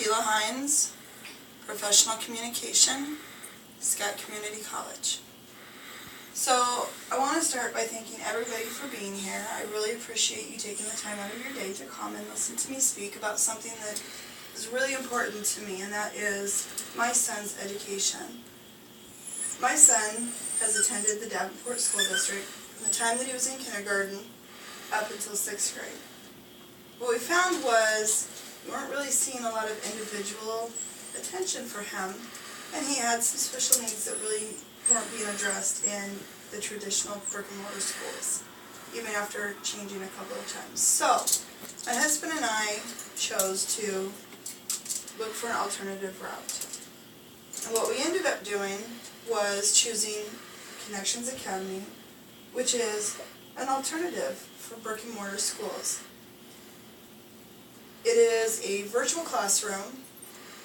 Sheila Hynes, Professional Communication, Scott Community College. So I want to start by thanking everybody for being here. I really appreciate you taking the time out of your day to come and listen to me speak about something that is really important to me, and that is my son's education. My son has attended the Davenport School District from the time that he was in kindergarten up until 6th grade. What we found was we weren't really seeing a lot of individual attention for him, and he had some special needs that really weren't being addressed in the traditional brick-and-mortar schools, even after changing a couple of times. So, my husband and I chose to look for an alternative route. And what we ended up doing was choosing Connections Academy, which is an alternative for brick-and-mortar schools. It is a virtual classroom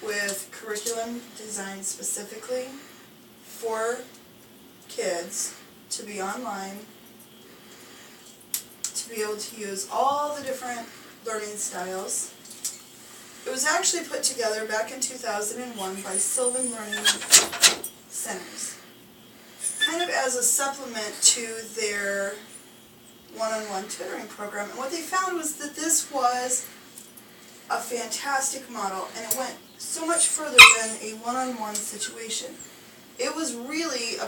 with curriculum designed specifically for kids to be online, to be able to use all the different learning styles. It was actually put together back in 2001 by Sylvan Learning Centers, kind of as a supplement to their one-on-one tutoring program. And what they found was that this was a fantastic model, and it went so much further than a one-on-one situation. It was really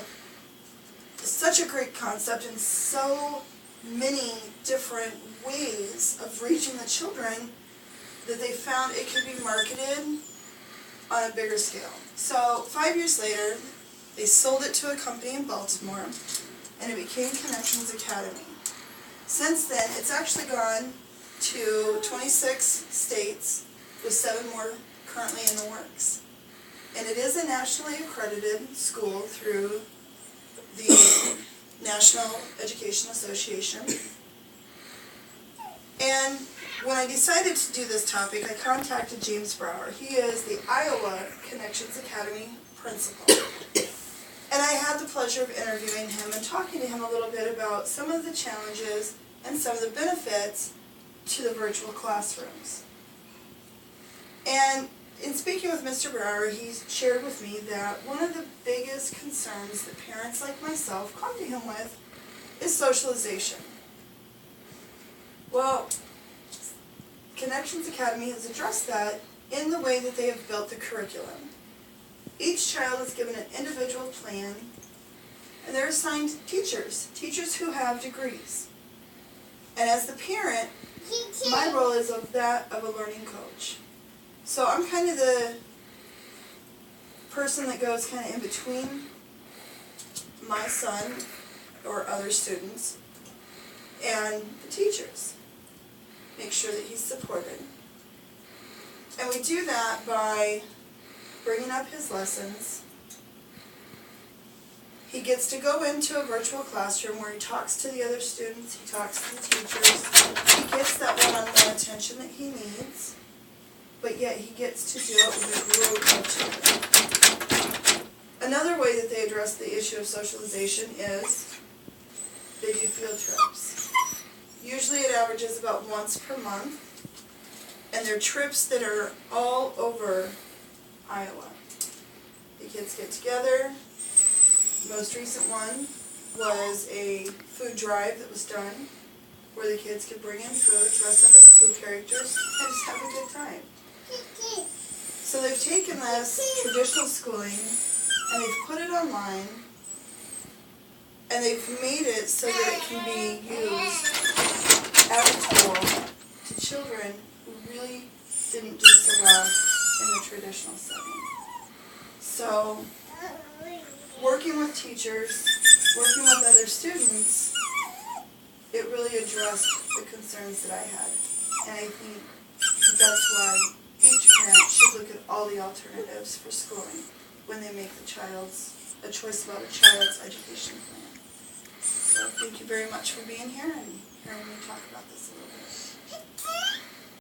such a great concept in so many different ways of reaching the children that they found it could be marketed on a bigger scale. So 5 years later, they sold it to a company in Baltimore, and it became Connections Academy. Since then, it's actually gone to 26 states, with 7 more currently in the works. And it is a nationally accredited school through the National Education Association. And when I decided to do this topic, I contacted James Brower. He is the Iowa Connections Academy principal. And I had the pleasure of interviewing him and talking to him a little bit about some of the challenges and some of the benefits to the virtual classrooms. And in speaking with Mr. Brower, he shared with me that one of the biggest concerns that parents like myself come to him with is socialization. Well, Connections Academy has addressed that in the way that they have built the curriculum. Each child is given an individual plan, and they're assigned teachers who have degrees. And as the parent, my role is of that of a learning coach. So I'm kind of the person that goes kind of in between my son or other students and the teachers. Make sure that he's supported. And we do that by bringing up his lessons. He gets to go into a virtual classroom where he talks to the other students, he talks to the teachers, he gets that one-on-one attention that he needs, but yet he gets to do it with a group of children. Another way that they address the issue of socialization is they do field trips. Usually it averages about once per month, and they're trips that are all over Iowa. The kids get together. The most recent one was a food drive that was done where the kids could bring in food, dress up as Clue characters, and just have a good time. So they've taken this traditional schooling and they've put it online, and they've made it so that it can be used as a tool to children who really didn't do so well in the traditional setting. So, working with teachers, working with other students, it really addressed the concerns that I had. And I think that's why each parent should look at all the alternatives for schooling when they make a choice about a child's education plan. So thank you very much for being here and hearing me talk about this a little bit.